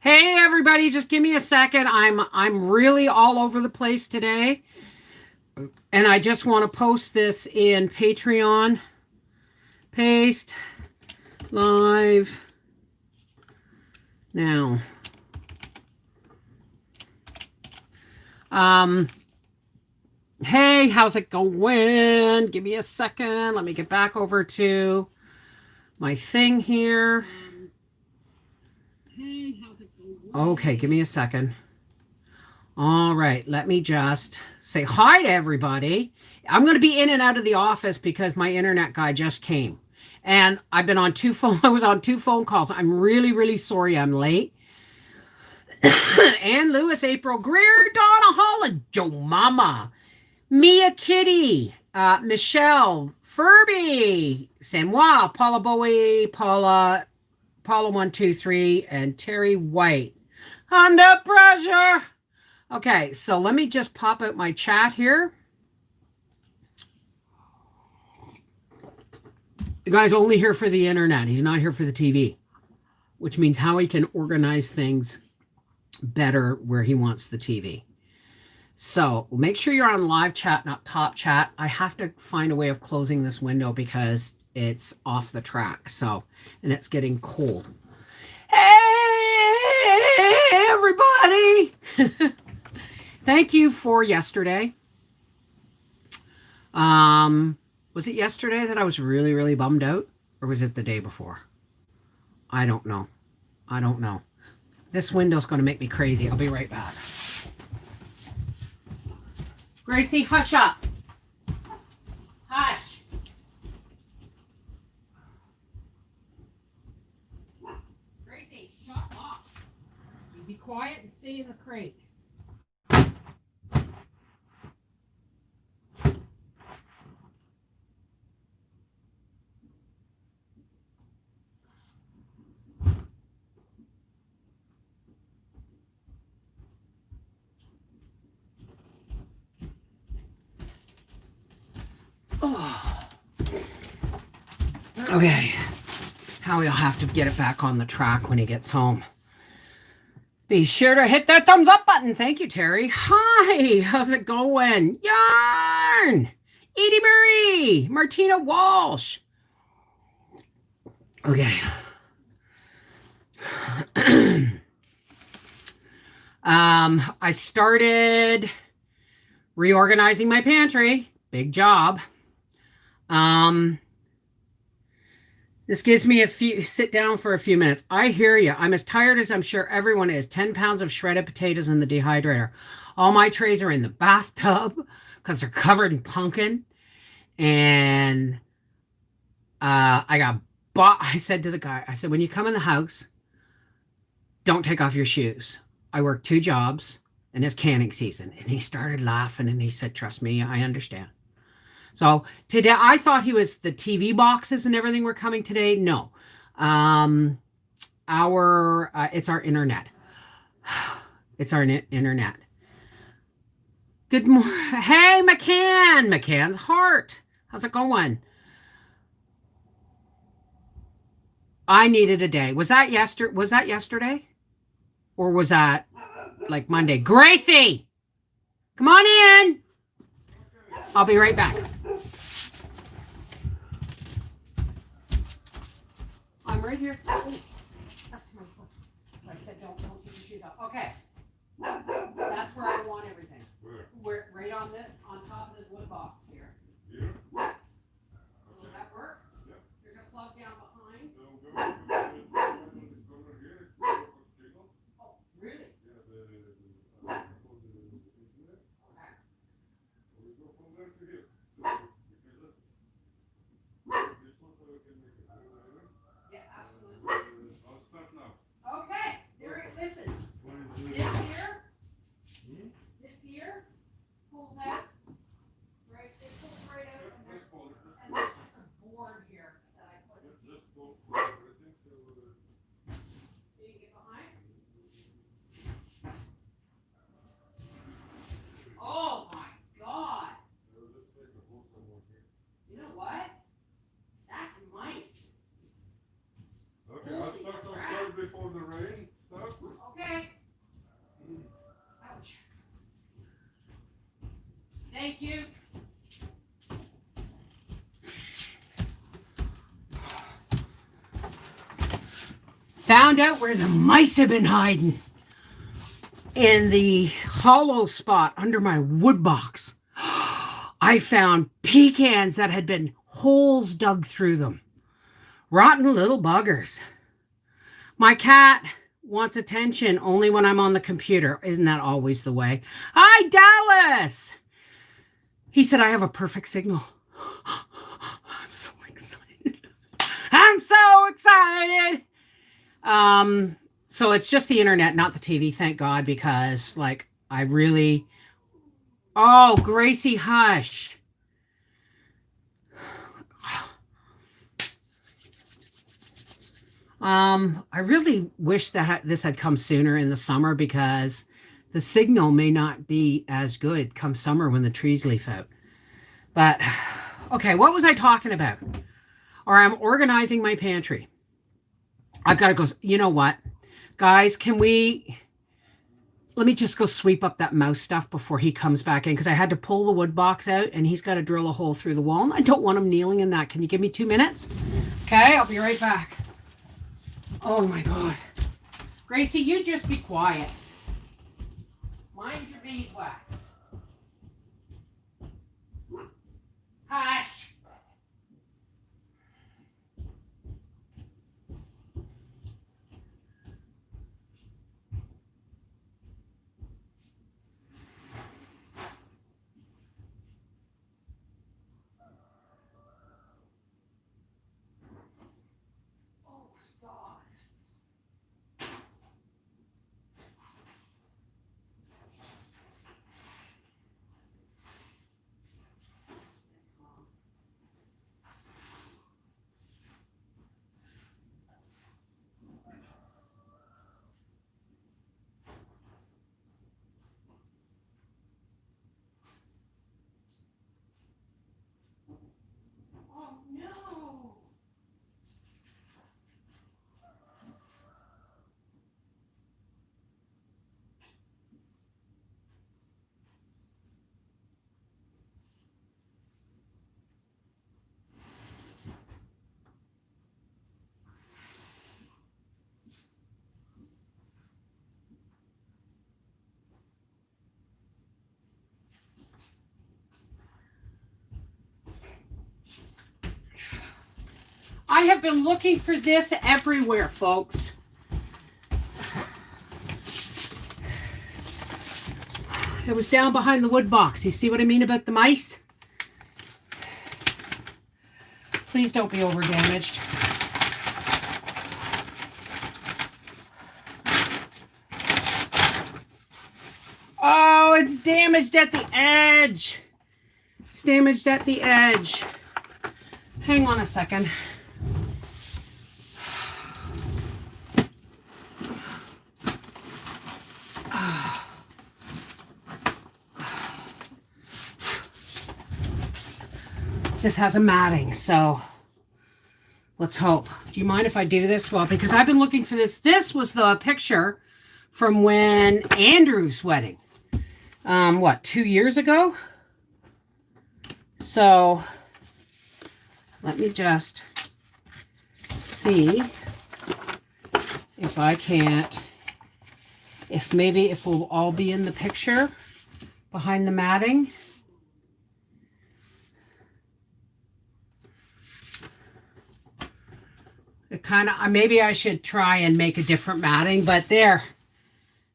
Hey everybody, just give me a second. I'm really all over the place today, and I just want to post this in Patreon. Paste live now. Um hey, how's it going? Give me a second. Let me get back over to my thing here. Hey, how's it going? Okay, give me a second. All right, let me just say hi to everybody. I'm going to be in and out of the office because my internet guy just came. And I've been on I was on two phone calls. I'm really, really sorry I'm late. Ann Lewis, April Greer, Donna Holland, Joe Mama, Mia Kitty, Michelle, Furby, Samoa, Paula Bowie, Paula 123, and Terry White. Under pressure. Okay, so let me just pop out my chat here. The guy's only here for the internet. He's not here for the TV, which means how he can organize things better where he wants the TV. So make sure you're on live chat, not top chat. I have to find a way of closing this window because it's off the track. So, and it's getting cold. Hey, everybody. Thank you for yesterday. Was it yesterday that I was really, really bummed out? Or was it the day before? I don't know. This window's going to make me crazy. I'll be right back. Gracie, hush up. Hush. Gracie, shut up. You be quiet and stay in the crate. Oh. Okay. Howie will have to get it back on the track when he gets home. Be sure to hit that thumbs up button. Thank you, Terry. Hi, how's it going? Yarn! Edie Marie! Martina Walsh. Okay. I started reorganizing my pantry. Big job. This gives me sit down for a few minutes. I hear you. I'm as tired as I'm sure everyone is. 10 pounds of shredded potatoes in the dehydrator. All my trays are in the bathtub because they're covered in pumpkin. And I said to the guy, I said, when you come in the house, don't take off your shoes. I work 2 jobs and it's canning season. And he started laughing and he said, trust me, I understand. So today, I thought the TV boxes and everything were coming today. No, it's our internet. It's our internet. Good morning. Hey, McCann's heart. How's it going? I needed a day. Was that yesterday? Or was that like Monday? Gracie, come on in. I'll be right back. I'm right here. Oh, I said don't take your shoes off. Okay. That's where I want everything. Where right on top of this wood box here. Yeah. Will that work? Yeah. There's a plug down behind. Oh, really? Yeah, absolutely. I'll start now. Okay. Listen. This Thank you. Found out where the mice have been hiding. In the hollow spot under my wood box. I found pecans that had been holes dug through them. Rotten little buggers. My cat wants attention only when I'm on the computer. Isn't that always the way? Hi, Dallas! He said, I have a perfect signal. I'm so excited. I'm so excited! So it's just the internet, not the TV, thank God, because, like, I really... Oh, Gracie, hush. I really wish that this had come sooner in the summer, because the signal may not be as good come summer when the trees leaf out. But, okay, what was I talking about? Or I'm organizing my pantry. I've got to go, you know what? Guys, let me just go sweep up that mouse stuff before he comes back in, because I had to pull the wood box out and he's got to drill a hole through the wall. And I don't want him kneeling in that. Can you give me 2 minutes? Okay, I'll be right back. Oh my God. Gracie, you just be quiet. Mind your beeswax. Hush. I have been looking for this everywhere, folks. It was down behind the wood box. You see what I mean about the mice? Please don't be over damaged. Oh, it's damaged at the edge. It's damaged at the edge. Hang on a second. This has a matting, so let's hope. Do you mind if I do this? Well, because I've been looking for this. This was the picture from when Andrew's wedding. What, 2 years ago? So let me just see if I can't, if we'll all be in the picture behind the matting. It kind of, maybe I should try and make a different matting, but there,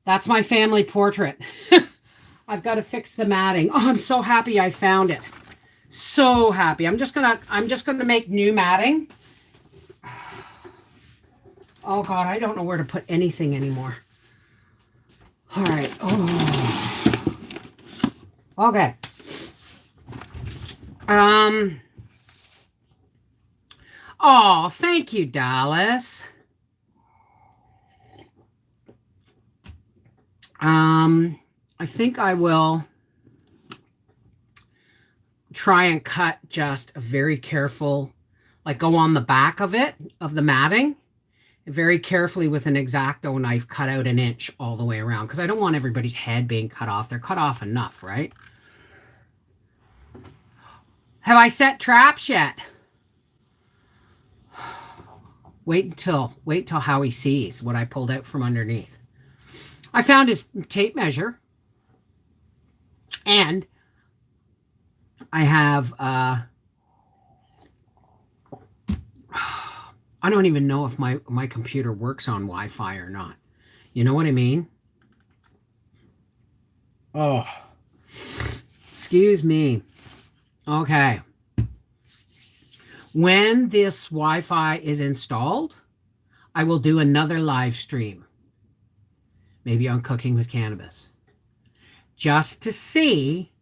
that's my family portrait. I've got to fix the matting. Oh, I'm so happy I found it. So happy. I'm just gonna make new matting. Oh God, I don't know where to put anything anymore. All right. Oh. Okay. Oh, thank you, Dallas. I think I will try and cut just a very careful, like go on the back of it, of the matting, very carefully with an X-Acto knife, cut out 1 inch all the way around, because I don't want everybody's head being cut off. They're cut off enough, right? Have I set traps yet? Wait till Howie sees what I pulled out from underneath. I found his tape measure, and I have I don't even know if my computer works on Wi-Fi or not. You know what I mean? Oh, excuse me. Okay. When this Wi-Fi is installed, I will do another live stream, maybe on cooking with cannabis, just to see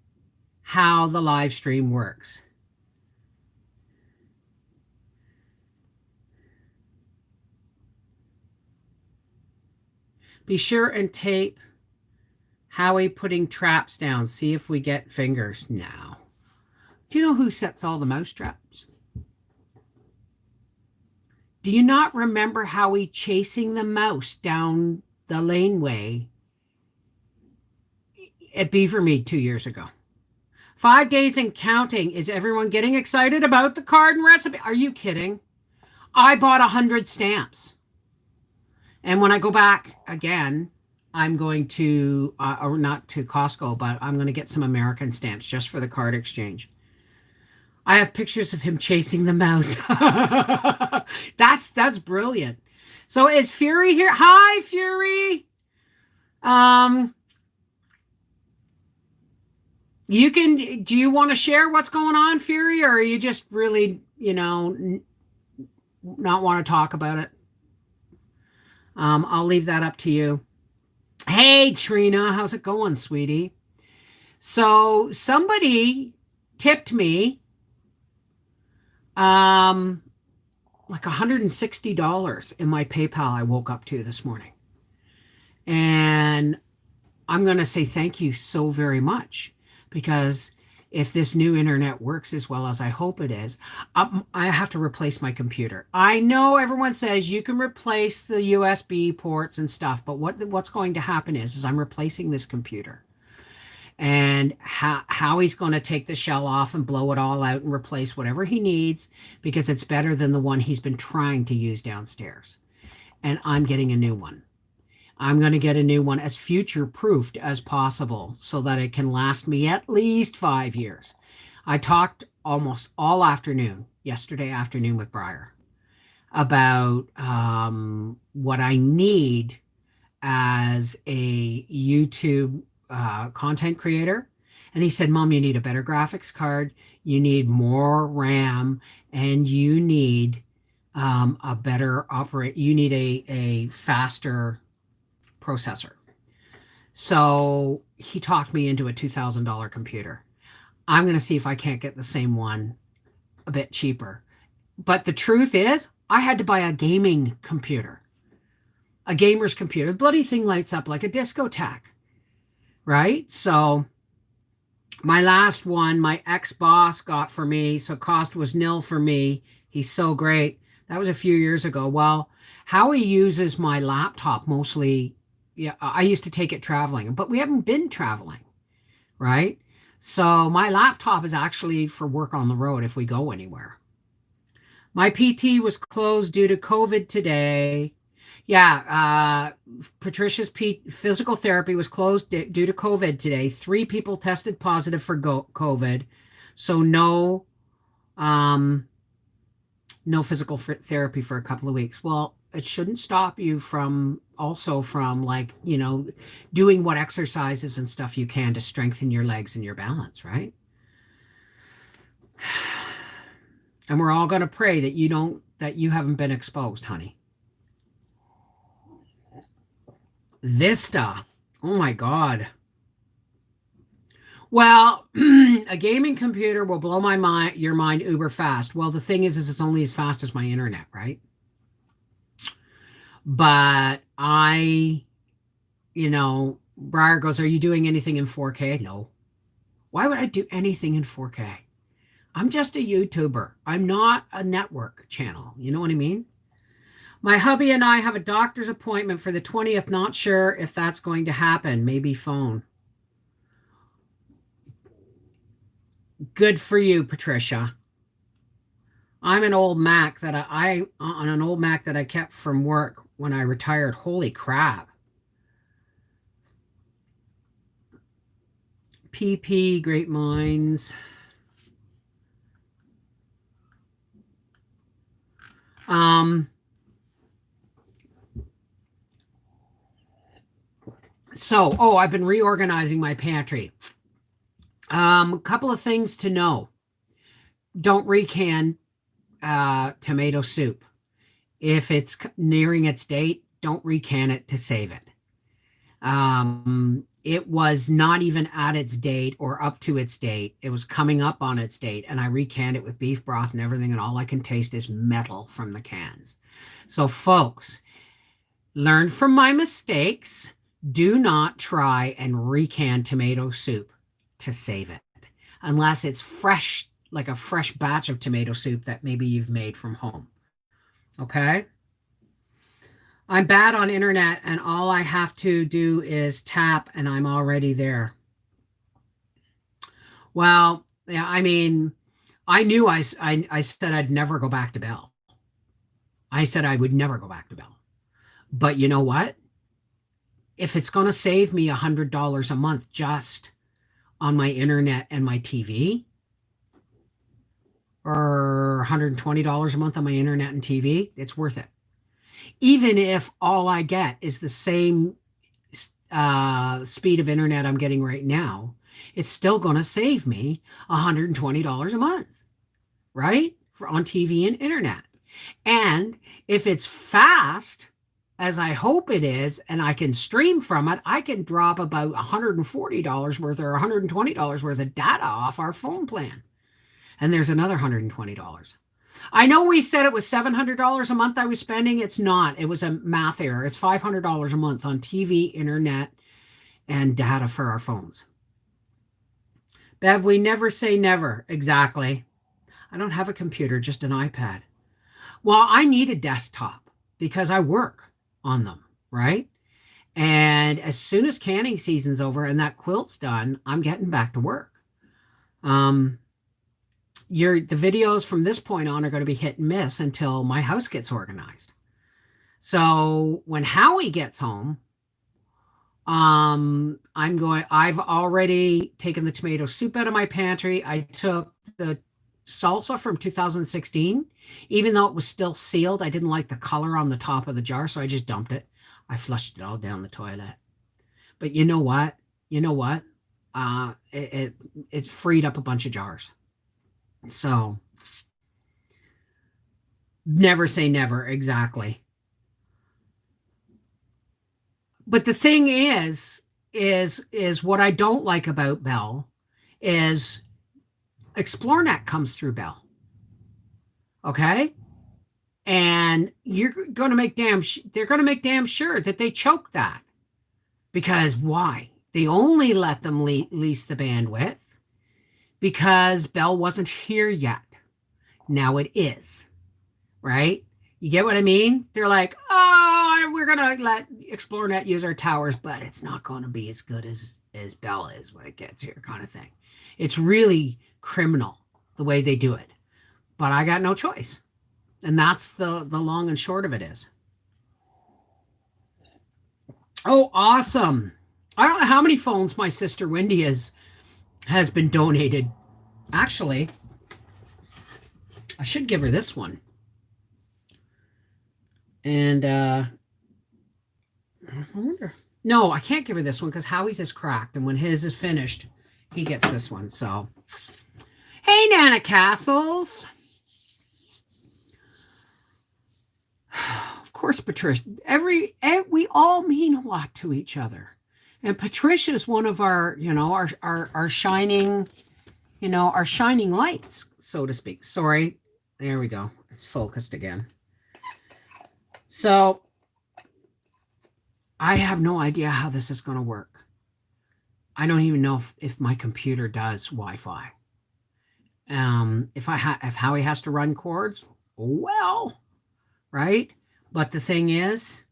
how the live stream works. Be sure and tape Howie putting traps down. See if we get fingers now. Do you know who sets all the mouse traps? Do you not remember Howie chasing the mouse down the laneway at Beavermead 2 years ago? 5 days and counting. Is everyone getting excited about the card and recipe? Are you kidding? I bought 100 stamps. And when I go back again, I'm going to, or not to Costco, but I'm going to get some American stamps just for the card exchange. I have pictures of him chasing the mouse. That's brilliant. So is Fury here? Hi, Fury. Do you want to share what's going on, Fury, or are you just really, not want to talk about it? I'll leave that up to you. Hey, Trina, how's it going, sweetie? So somebody tipped me like $160 in my PayPal I woke up to this morning. And I'm going to say thank you so very much, because if this new internet works as well as I hope it is, I have to replace my computer. I know everyone says you can replace the USB ports and stuff, but what's going to happen is I'm replacing this computer. And how he's going to take the shell off and blow it all out and replace whatever he needs, because it's better than the one he's been trying to use downstairs. And I'm getting a new one. I'm going to get a new one as future-proofed as possible so that it can last me at least 5 years. I talked almost all afternoon, yesterday afternoon, with Briar about what I need as a YouTube content creator. And he said, Mom, you need a better graphics card, you need more RAM, and you need a better you need a faster processor. So he talked me into a $2,000 computer. I'm going to see if I can't get the same one a bit cheaper. But the truth is, I had to buy a gaming computer, a gamer's computer. The bloody thing lights up like a discotheque, right? So my last one, my ex-boss got for me, so cost was nil for me. He's so great. That was a few years ago. Well, how he uses my laptop mostly, yeah, I used to take it traveling, but we haven't been traveling, right? So my laptop is actually for work on the road if we go anywhere. My PT was closed due to COVID today. Yeah, Patricia's physical therapy was closed due to COVID today. 3 people tested positive for COVID, so no physical therapy for a couple of weeks. Well, it shouldn't stop you from doing what exercises and stuff you can to strengthen your legs and your balance, right? And we're all going to pray that you haven't been exposed, honey. Vista. Oh my God. Well, a gaming computer will blow your mind uber fast. Well, the thing is it's only as fast as my internet, right? But Briar goes, are you doing anything in 4K? No. Why would I do anything in 4K? I'm just a YouTuber. I'm not a network channel. You know what I mean? My hubby and I have a doctor's appointment for the 20th. Not sure if that's going to happen. Maybe phone. Good for you, Patricia. I'm an old Mac that I on an old Mac that I kept from work when I retired. Holy crap. PP, Great Minds. Um, I've been reorganizing my pantry. A couple of things to know. Don't recan tomato soup. If it's nearing its date, don't recan it to save it. It was not even at its date or up to its date. It was coming up on its date, and I recanned it with beef broth and everything, and all I can taste is metal from the cans. So, folks, learn from my mistakes. Do not try and recan tomato soup to save it, unless it's fresh, like a fresh batch of tomato soup that maybe you've made from home. Okay? I'm bad on internet, and all I have to do is tap and I'm already there. Well, yeah, I mean, I knew I said I'd never go back to Bell. I said I would never go back to Bell. But you know what? If it's going to save me $100 a month just on my internet and my TV, or $120 a month on my internet and TV, it's worth it. Even if all I get is the same speed of internet I'm getting right now, it's still going to save me $120 a month, right? On TV and internet. And if it's fast, as I hope it is, and I can stream from it, I can drop about $140 worth or $120 worth of data off our phone plan. And there's another $120. I know we said it was $700 a month I was spending. It's not. It was a math error. It's $500 a month on TV, internet, and data for our phones. Bev, we never say never. Exactly. I don't have a computer, just an iPad. Well, I need a desktop because I work on them, right? And as soon as canning season's over and that quilt's done, I'm getting back to work. The videos from this point on are going to be hit and miss until my house gets organized. So when Howie gets home, I've already taken the tomato soup out of my pantry. I took the salsa from 2016, even though it was still sealed. I didn't like the color on the top of the jar, so I just dumped it. I flushed it all down the toilet. But you know what? It freed up a bunch of jars. So never say never, exactly. But the thing is what I don't like about Bell is ExploreNet comes through Bell. Okay? And you're going to make they're going to make damn sure that they choke that. Because why? They only let them lease the bandwidth because Bell wasn't here yet. Now it is, right? You get what I mean? They're like, oh, we're going to let ExploreNet use our towers, but it's not going to be as good as Bell is when it gets here, kind of thing. It's really criminal the way they do it. But I got no choice. And that's the long and short of it is. Oh, awesome. I don't know how many phones my sister Wendy has been donated. Actually, I should give her this one. And I wonder. No, I can't give her this one because Howie's is cracked. And when his is finished, he gets this one. So, hey, Nana Castles. Of course, Patricia. We all mean a lot to each other. And Patricia is one of our, our shining, our shining lights, so to speak. Sorry. There we go. It's focused again. So I have no idea how this is going to work. I don't even know if my computer does Wi-Fi. If Howie has to run cords, well, right? But the thing is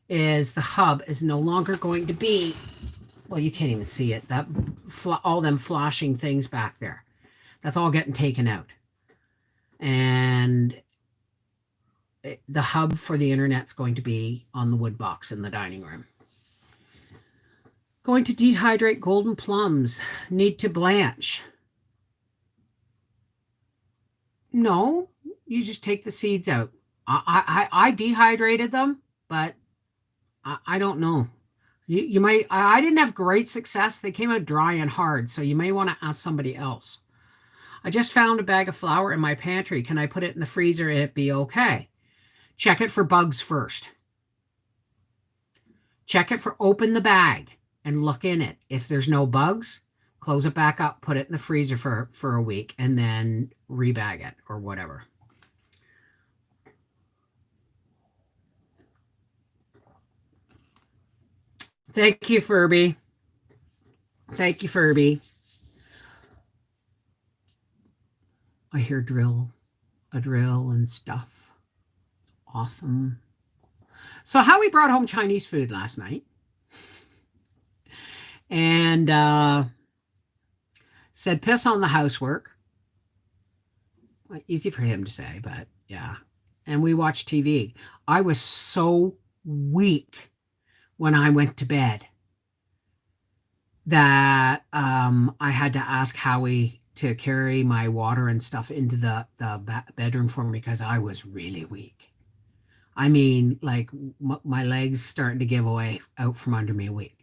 the hub is no longer going to be, well, you can't even see it, all them flashing things back there. That's all getting taken out. And the hub for the internet's going to be on the wood box in the dining room. Going to dehydrate golden plums. Need to blanch. No, you just take the seeds out. I dehydrated them, but I don't know. You might, I didn't have great success. They came out dry and hard, so you may want to ask somebody else. I just found a bag of flour in my pantry. Can I put it in the freezer and it be okay? Check it for bugs first. Check it for, open the bag and look in it. If there's no bugs, close it back up, put it in the freezer for a week, and then rebag it or whatever. Thank you, Furby. Thank you, Furby. I hear a drill and stuff. Awesome. So Howie brought home Chinese food last night. And said piss on the housework. Well, easy for him to say, but yeah. And we watched TV. I was so weak when I went to bed that I had to ask Howie to carry my water and stuff into the bedroom for me because I was really weak. I mean, like my legs starting to give away out from under me weak.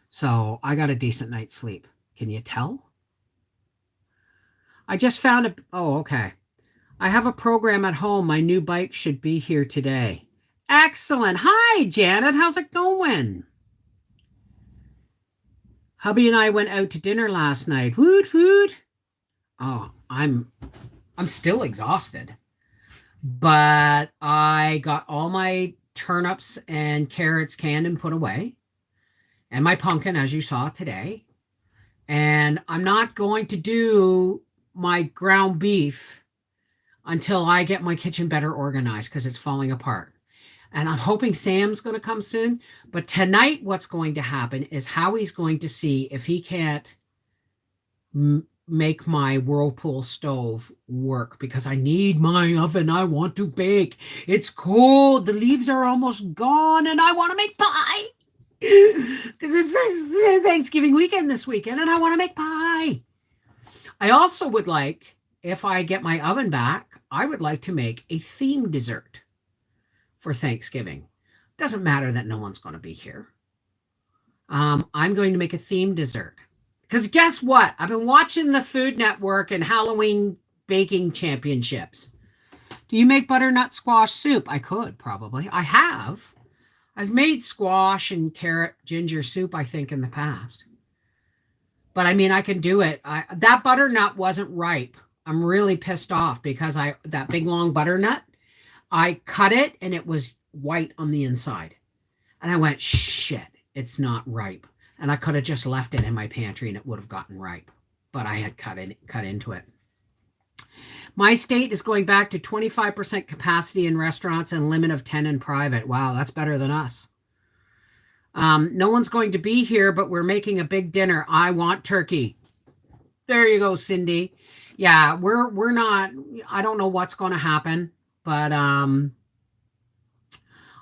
So I got a decent night's sleep. Can you tell? I just found a, oh, okay. I have a program at home. My new bike should be here today. Excellent. Hi, Janet. How's it going? Hubby and I went out to dinner last night. Woot, woot. Oh, I'm still exhausted. But I got all my turnips and carrots canned and put away. And my pumpkin, as you saw today. And I'm not going to do my ground beef until I get my kitchen better organized because it's falling apart. And I'm hoping Sam's going to come soon. But tonight, what's going to happen is Howie's going to see if he can't make my Whirlpool stove work because I need my oven. I want to bake. It's cold. The leaves are almost gone and I want to make pie because it's Thanksgiving weekend this weekend and I want to make pie. I also would like, if I get my oven back, I would like to make a themed dessert for Thanksgiving. Doesn't matter that no one's going to be here. I'm going to make a themed dessert. Because guess what? I've been watching the Food Network and Halloween baking championships. Do you make butternut squash soup? I could, probably. I have. I've made squash and carrot ginger soup, I think, in the past. But I mean, I can do it. That butternut wasn't ripe. I'm really pissed off because that big long butternut, I cut it and it was white on the inside. And I went, shit, it's not ripe. And I could have just left it in my pantry and it would have gotten ripe. But I had cut into it. My state is going back to 25% capacity in restaurants and limit of 10 in private. Wow, that's better than us. No one's going to be here, but we're making a big dinner. I want turkey. There you go, Cindy. Yeah, we're not, I don't know what's going to happen, but I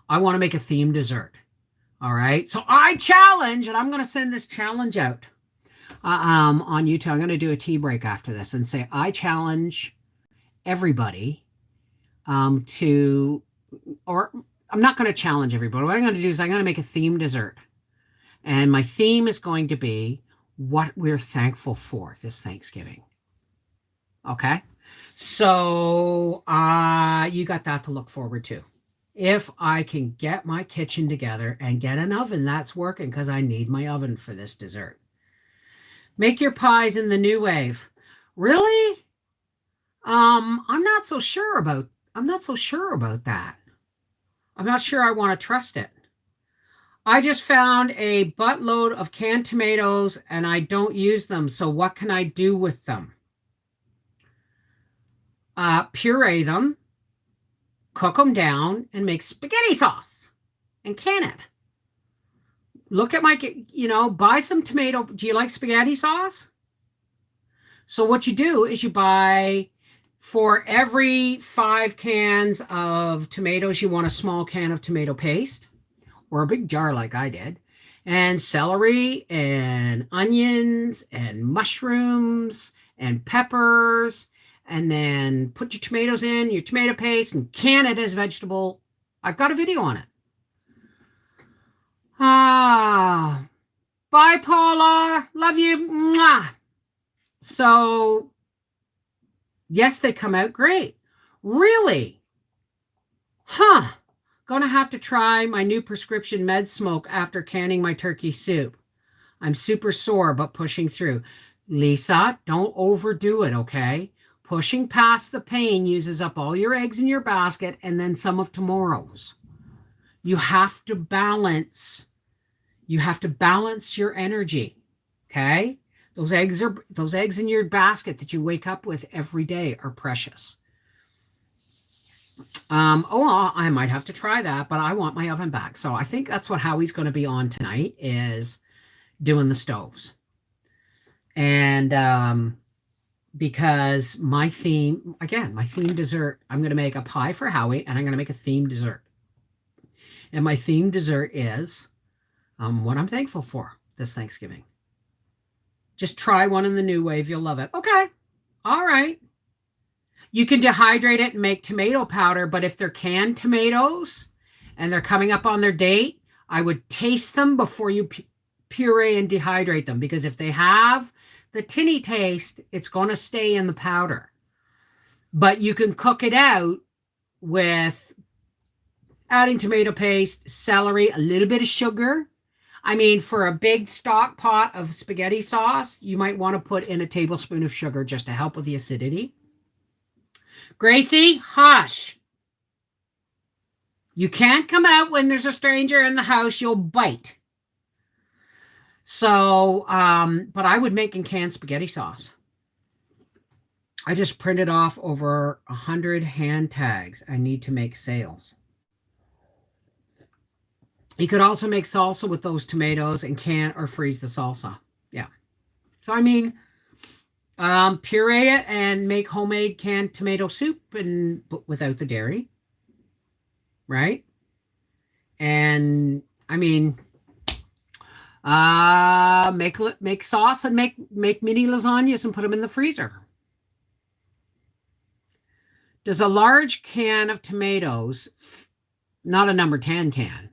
want to make a themed dessert. All right. So I challenge, and I'm going to send this challenge out on YouTube. I'm going to do a tea break after this and say, I challenge everybody or I'm not going to challenge everybody. What I'm going to do is I'm going to make a themed dessert. And my theme is going to be what we're thankful for this Thanksgiving. Okay. So you got that to look forward to. If I can get my kitchen together and get an oven that's working, because I need my oven for this dessert. Make your pies in the new wave. Really? I'm not so sure about that. I'm not sure I want to trust it. I just found a buttload of canned tomatoes and I don't use them. So what can I do with them? Puree them, cook them down, and make spaghetti sauce and can it. Look at my, buy some tomato. Do you like spaghetti sauce? So what you do is you buy, for every 5 cans of tomatoes, you want a small can of tomato paste, or a big jar like I did, and celery and onions and mushrooms and peppers, and then put your tomatoes in, your tomato paste, and can it as vegetable. I've got a video on it. Ah, bye, Paula. Love you. Mwah. So, yes, they come out great. Really? Huh. Gonna have to try my new prescription med smoke after canning my turkey soup. I'm super sore, but pushing through. Lisa, don't overdo it, okay? Pushing past the pain uses up all your eggs in your basket and then some of tomorrow's. You have to balance. You have to balance your energy, okay? Those eggs in your basket that you wake up with every day are precious. I might have to try that, but I want my oven back. So I think that's what Howie's going to be on tonight, is doing the stoves. And because my theme dessert, I'm going to make a pie for Howie, and I'm going to make a theme dessert. And my theme dessert is what I'm thankful for this Thanksgiving. Just try one in the new wave. You'll love it. Okay. All right. You can dehydrate it and make tomato powder, but if they're canned tomatoes and they're coming up on their date, I would taste them before you puree and dehydrate them, because if they have the tinny taste, it's going to stay in the powder. But you can cook it out with adding tomato paste, celery, a little bit of sugar. I mean, for a big stock pot of spaghetti sauce, you might want to put in a tablespoon of sugar just to help with the acidity. Gracie, hush. You can't come out when there's a stranger in the house. You'll bite. So, but I would make in canned spaghetti sauce. I just printed off over 100 hand tags. I need to make sales. You could also make salsa with those tomatoes and can or freeze the salsa. Yeah. So, I mean, puree it and make homemade canned tomato soup, and without the dairy. Right? And, I mean, make sauce and make mini lasagnas and put them in the freezer. Does a large can of tomatoes, not a number 10 can,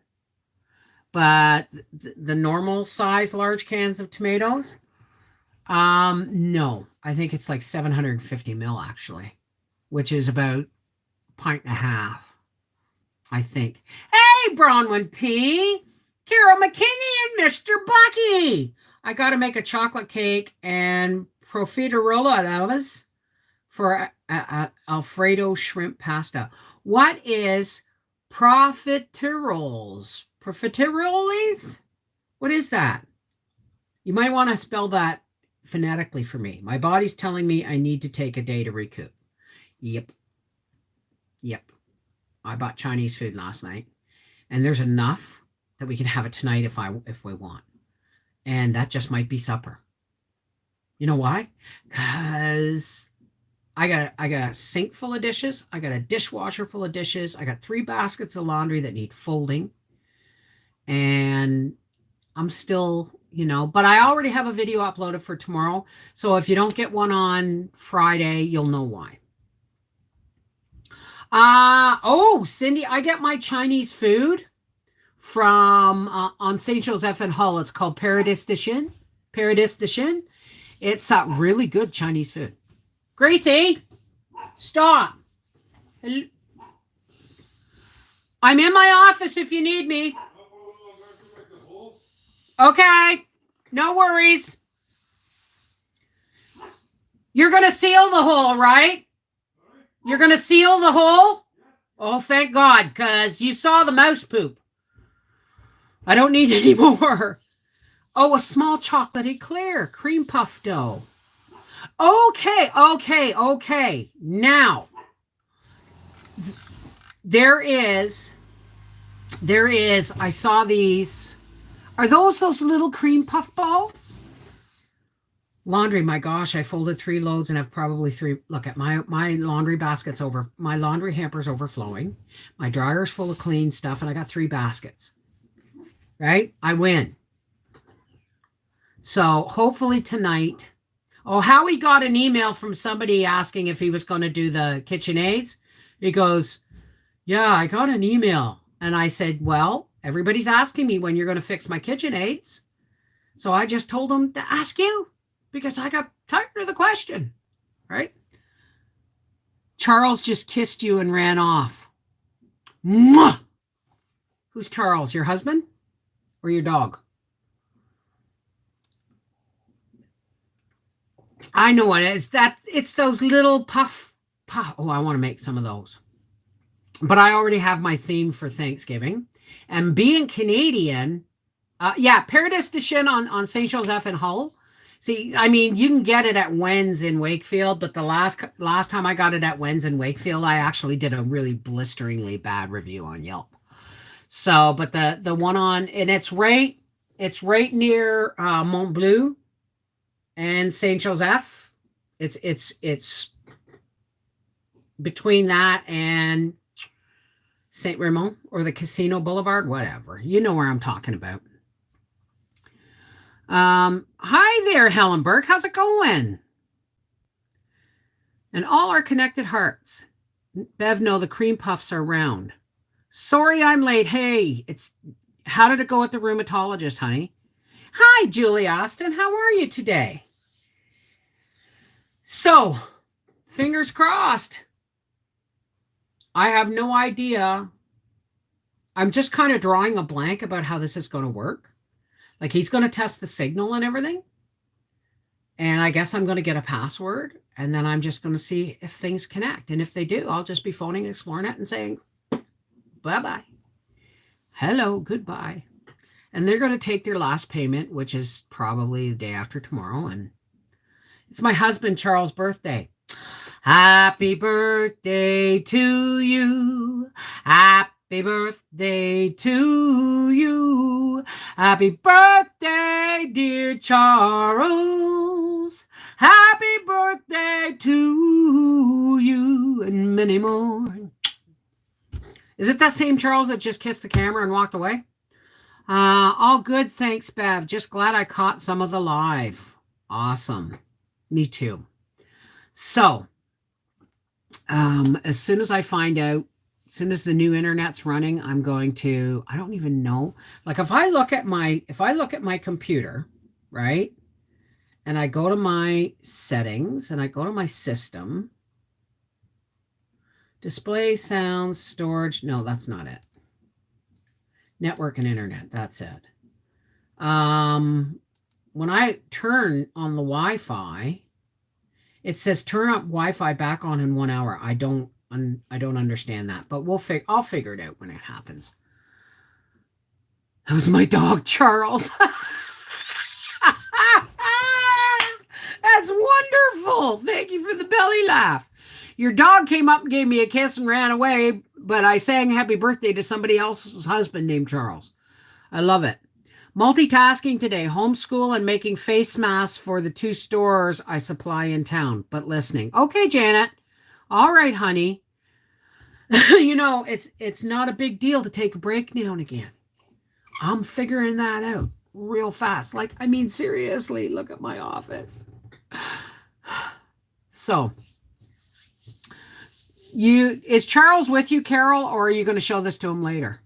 but the normal size large cans of tomatoes, no, I think it's like 750 mil actually, which is about a pint and a half, I think. Hey, Bronwyn P, Carol McKinney, and Mr. Bucky. I got to make a chocolate cake and profiteroles for Alfredo shrimp pasta. What is profiteroles? Profiteroles? What is that? You might want to spell that phonetically for me. My body's telling me I need to take a day to recoup. Yep. I bought Chinese food last night, and there's enough that we can have it tonight if we want. And that just might be supper. You know why? Because I got a sink full of dishes. I got a dishwasher full of dishes. I got 3 baskets of laundry that need folding. And I'm still, but I already have a video uploaded for tomorrow. So if you don't get one on Friday, you'll know why. Cindy, I get my Chinese food from on St. Joseph and Hull. It's called Paradis de Chine. It's really good Chinese food. Gracie, stop. I'm in my office if you need me. Okay, no worries. You're going to seal the hole, right? You're going to seal the hole? Oh, thank God, because you saw the mouse poop. I don't need any more. Oh, a small chocolate eclair, cream puff dough. Okay. Now, there is, I saw these. Are those little cream puff balls? Laundry, my gosh, I folded 3 loads and have probably three. Look at my laundry basket's over. My laundry hamper's overflowing. My dryer's full of clean stuff, and I got 3 baskets. Right? I win. So hopefully tonight. Oh, Howie got an email from somebody asking if he was going to do the KitchenAids. He goes, yeah, I got an email. And I said, well, everybody's asking me when you're going to fix my KitchenAids. So I just told him to ask you because I got tired of the question, right? Charles just kissed you and ran off. Mwah! Who's Charles? Your husband or your dog? I know what it is. It's those little puff. Oh, I want to make some of those. But I already have my theme for Thanksgiving. And being Canadian, Paradis de Chine on Saint Joseph and Hull. See, I mean, you can get it at Wen's in Wakefield, but the last time I got it at Wen's in Wakefield, I actually did a really blisteringly bad review on Yelp. So, but the one on, and it's right near Mont Bleu and Saint Joseph. It's between that and Saint Raymond or the Casino Boulevard, whatever. You know where I'm talking about. Hi there, Helen Burke. How's it going? And all our connected hearts. Bev, no, the cream puffs are round. Sorry I'm late. Hey, how did it go with the rheumatologist, honey? Hi, Julie Austin. How are you today? So, fingers crossed. I have no idea. I'm just kind of drawing a blank about how this is going to work. Like, he's going to test the signal and everything. And I guess I'm going to get a password. And then I'm just going to see if things connect. And if they do, I'll just be phoning Xplornet and saying, bye-bye. Hello, goodbye. And they're going to take their last payment, which is probably the day after tomorrow. And it's my husband, Charles' birthday. Happy birthday to you. Happy birthday to you. Happy birthday, dear Charles. Happy birthday to you and many more. Is it that same Charles that just kissed the camera and walked away? All good, thanks, Bev. Just glad I caught some of the live. Awesome. Me too. So, as soon as I find out, as soon as the new internet's running, I'm going to, I don't even know. Like if I look at my computer, right? And I go to my settings and I go to my system, display, sound, storage. No, that's not it. Network and internet. That's it. When I turn on the Wi-Fi, it says turn up Wi-Fi back on in 1 hour. I don't understand that, but I'll figure it out when it happens. That was my dog, Charles. That's wonderful. Thank you for the belly laugh. Your dog came up and gave me a kiss and ran away, but I sang happy birthday to somebody else's husband named Charles. I love it. Multitasking today, homeschool and making face masks for the 2 stores I supply in town, but listening. Okay, Janet. All right, honey. It's not a big deal to take a break now and again. I'm figuring that out real fast. Like, I mean, seriously, look at my office. So, is Charles with you, Carol, or are you going to show this to him later?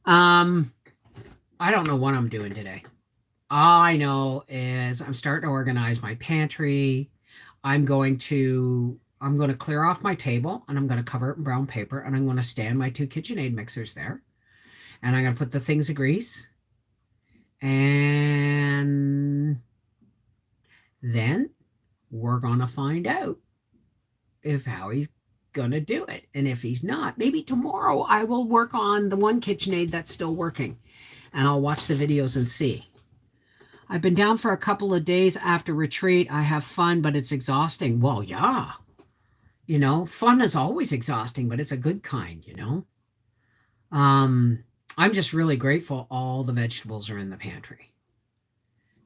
I don't know what I'm doing today. All I know is I'm starting to organize my pantry. I'm going to clear off my table and I'm going to cover it in brown paper and I'm going to stand my 2 KitchenAid mixers there. And I'm going to put the things of grease. And then we're going to find out if Howie's going to do it. And if he's not, maybe tomorrow I will work on the one KitchenAid that's still working. And I'll watch the videos and see. I've been down for a couple of days after retreat. I have fun, but it's exhausting. Well, yeah. Fun is always exhausting, but it's a good kind, I'm just really grateful all the vegetables are in the pantry.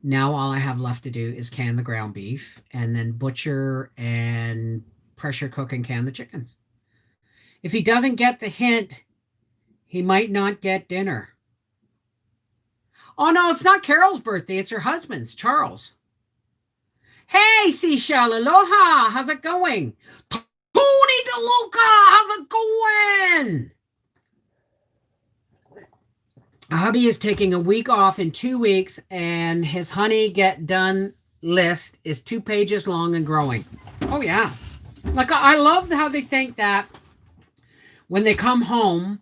Now all I have left to do is can the ground beef and then butcher and pressure cook and can the chickens. If he doesn't get the hint, he might not get dinner. Oh no, it's not Carol's birthday, it's her husband's, Charles. Hey, Seashell, aloha, how's it going? Tony DeLuca, how's it going? Hubby is taking a week off in 2 weeks, and his honey get done list is 2 pages long and growing. Oh yeah. Like, I love how they think that when they come home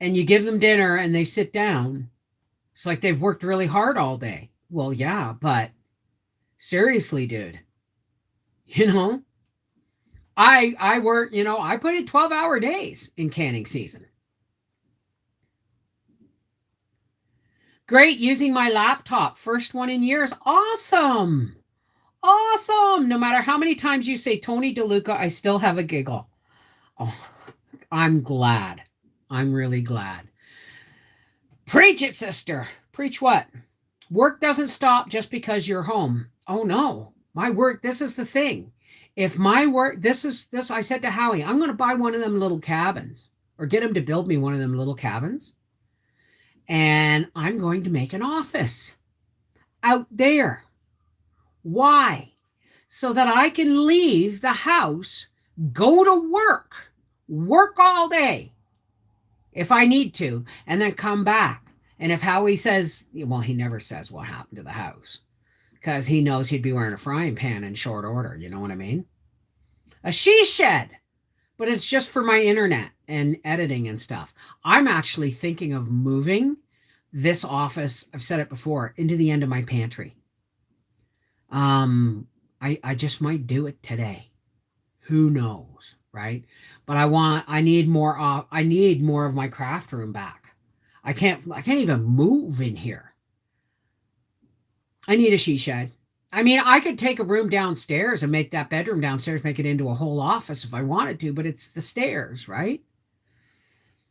and you give them dinner and they sit down, it's like they've worked really hard all day. Well, yeah, but seriously, dude, you know, I work, I put in 12-hour days in canning season. Great, using my laptop. First one in years. Awesome. Awesome. No matter how many times you say Tony DeLuca, I still have a giggle. Oh, I'm glad. I'm really glad. Preach it, sister. Preach what? Work doesn't stop just because you're home. Oh no. My work, this is the thing. If my work, this, I said to Howie, I'm going to buy one of them little cabins or get him to build me one of them little cabins. And I'm going to make an office out there. Why? So that I can leave the house, go to work all day if I need to, and then come back. And if Howie says, well, he never says what happened to the house because he knows he'd be wearing a frying pan in short order. You know what I mean? A she shed, but it's just for my internet and editing and stuff. I'm actually thinking of moving this office, I've said it before, into the end of my pantry. I just might do it today. Who knows, right? But I need more of my craft room back. I can't even move in here. I need a she shed. I mean, I could take a room downstairs and make that bedroom downstairs, make it into a whole office if I wanted to, but it's the stairs, right?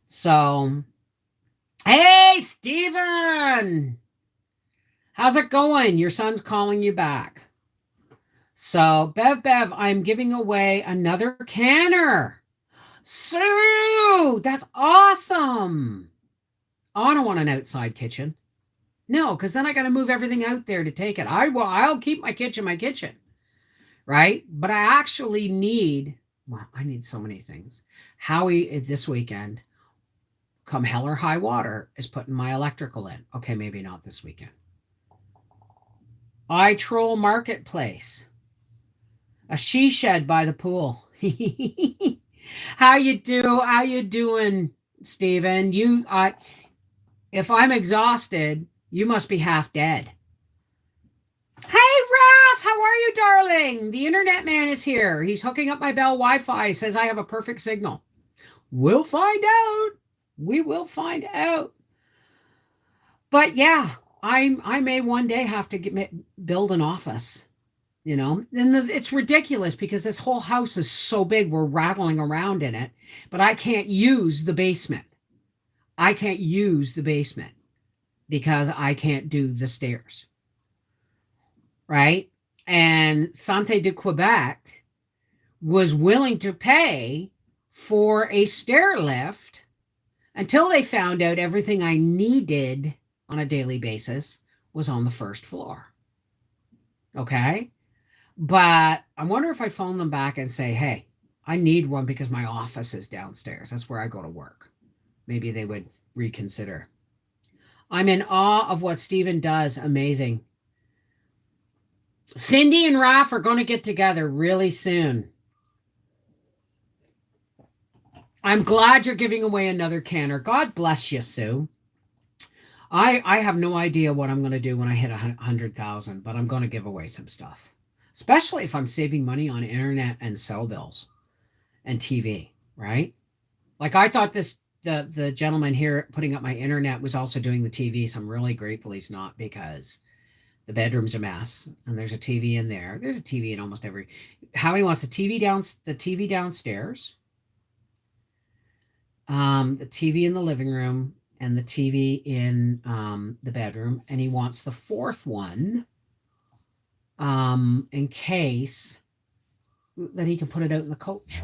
So, hey, Steven! How's it going? Your son's calling you back. So, Bev, I'm giving away another canner. Sue, that's awesome. I don't want an outside kitchen. No, because then I got to move everything out there to take it. I'll keep my kitchen, right? But I actually need, I need so many things. Howie, this weekend, come hell or high water, is putting my electrical in. Okay, maybe not this weekend. I Troll Marketplace. A she shed by the pool. How you doing, Steven? If I'm exhausted, you must be half dead. Hey, Raph, how are you, darling? The internet man is here. He's hooking up my Bell Wi-Fi. Says I have a perfect signal. We'll find out. We will find out. But yeah, I may one day have to build an office. And it's ridiculous because this whole house is so big, we're rattling around in it, but I can't use the basement. Because I can't do the stairs. Right? And Santé de Quebec was willing to pay for a stair lift until they found out everything I needed on a daily basis was on the first floor. Okay? But I wonder if I phone them back and say, hey, I need one because my office is downstairs. That's where I go to work. Maybe they would reconsider. I'm in awe of what Steven does. Amazing. Cindy and Raph are going to get together really soon. I'm glad you're giving away another canner. God bless you, Sue. I have no idea what I'm going to do when I hit 100,000, but I'm going to give away some stuff. Especially if I'm saving money on internet and cell bills and TV, right? Like I thought the gentleman here putting up my internet was also doing the TV, so I'm really grateful he's not because the bedroom's a mess and there's a TV in there. There's a TV in almost every. Howie wants the TV downstairs, the TV in the living room, and the TV in the bedroom, and he wants the fourth one in case that he can put it out in the coach.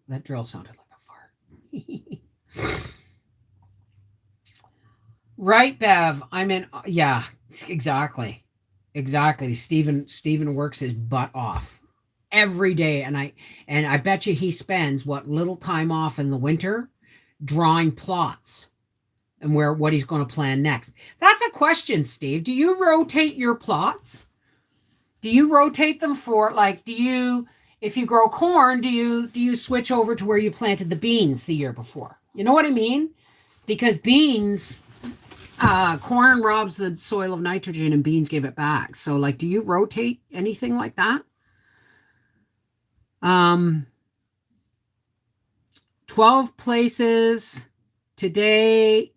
That drill sounded like a fart. Right, Bev. I'm in. Yeah, exactly. Exactly. Stephen works his butt off every day, and I bet you he spends what little time off in the winter drawing plots and where what he's going to plan next. That's a question, Steve. Do you rotate your plots? Do you rotate them for like do you if you grow corn, do you switch over to where you planted the beans the year before? You know what I mean? Because beans corn robs the soil of nitrogen and beans give it back. So like do you rotate anything like that? Um 12 places today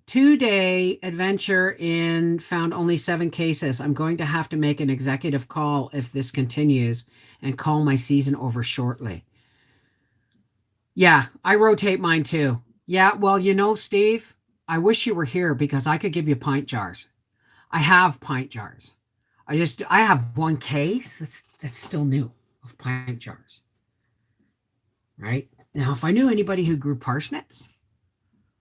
adventure in found only 7 cases. I'm going to have to make an executive call if this continues and call my season over shortly. Yeah, I rotate mine too. Yeah, well, Steve, I wish you were here because I could give you pint jars. I have pint jars. I have one case that's still new of pint jars. Right? Now, if I knew anybody who grew parsnips,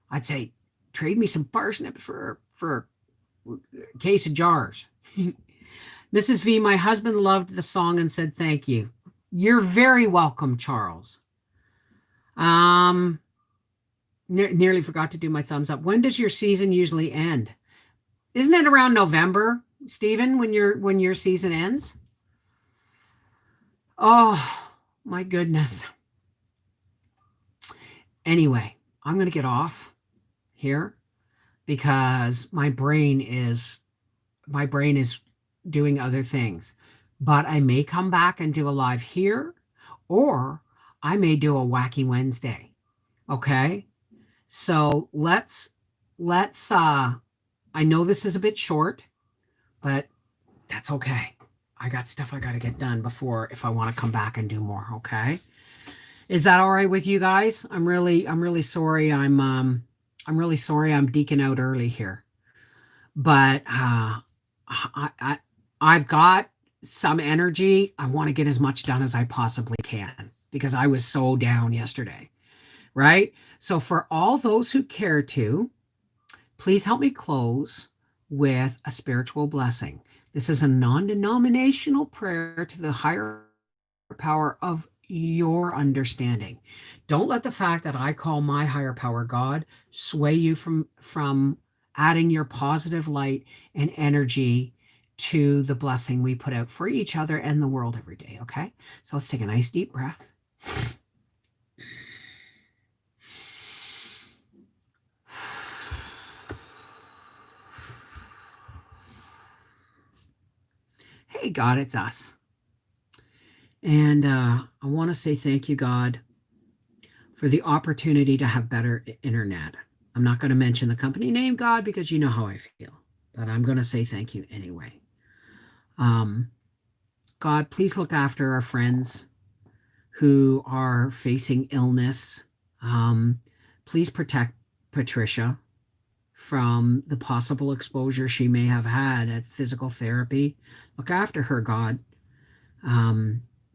I'd say trade me some parsnips for a case of jars. Mrs. V, my husband loved the song and said thank you. You're very welcome, Charles. Nearly forgot to do my thumbs up. When does your season usually end? Isn't it around November, Stephen, when your season ends? Oh, my goodness. Anyway, I'm going to get off here because my brain is doing other things. But I may come back and do a live here, or I may do a wacky Wednesday. Okay? So let's I know this is a bit short, but that's okay. I got stuff I got to get done before if I want to come back and do more, okay? Is that all right with you guys? I'm really sorry. I'm really sorry I'm deking out early here. But I've got some energy. I want to get as much done as I possibly can because I was so down yesterday. Right? So for all those who care to, please help me close with a spiritual blessing. This is a non-denominational prayer to the higher power of your understanding. Don't let the fact that I call my higher power God sway you from adding your positive light and energy to the blessing we put out for each other and the world every day, okay? So let's take a nice deep breath. Hey, God, it's us. And I want to say thank you, God, for the opportunity to have better internet. I'm not going to mention the company name, God, because you know how I feel. But I'm going to say thank you anyway. God, please look after our friends who are facing illness. Please protect Patricia from the possible exposure she may have had at physical therapy. Look after her, God.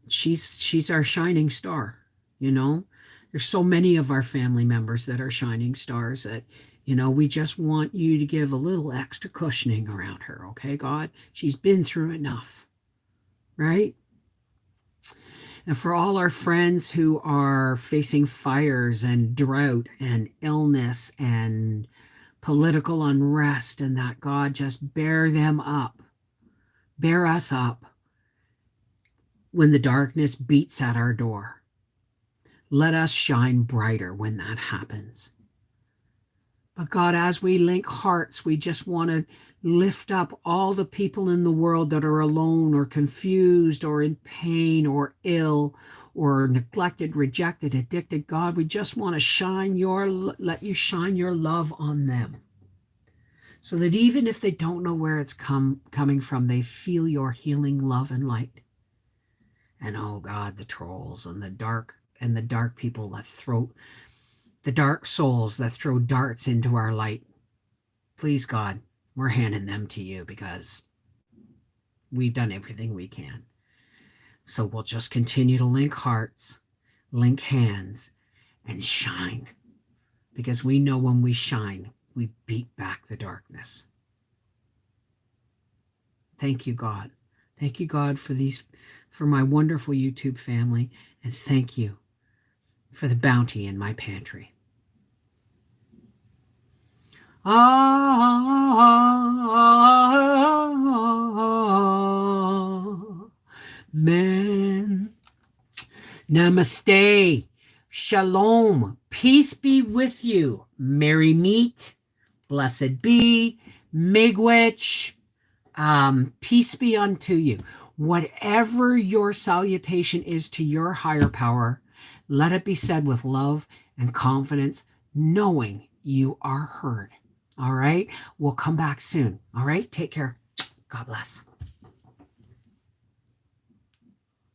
She's our shining star, There's so many of our family members that are shining stars that, we just want you to give a little extra cushioning around her, okay, God? She's been through enough, right? And for all our friends who are facing fires and drought and illness and political unrest and that, God, just bear them up. Bear us up when the darkness beats at our door. Let us shine brighter when that happens. But God, as we link hearts, we just want to lift up all the people in the world that are alone or confused or in pain or ill or neglected, rejected, addicted. God, we just want to let you shine your love on them. So that even if they don't know where it's coming from, they feel your healing love and light. And oh God, the trolls and the dark people that the dark souls that throw darts into our light. Please, God, we're handing them to you because we've done everything we can. So we'll just continue to link hearts, link hands, and shine. Because we know when we shine, we beat back the darkness. Thank you, God. Thank you, God, for my wonderful YouTube family. And thank you for the bounty in my pantry. Amen. Namaste. Shalom. Peace be with you. Merry meet. Blessed be. Miigwech. Peace be unto you. Whatever your salutation is to your higher power, let it be said with love and confidence, knowing you are heard. All right? We'll come back soon. All right? Take care. God bless.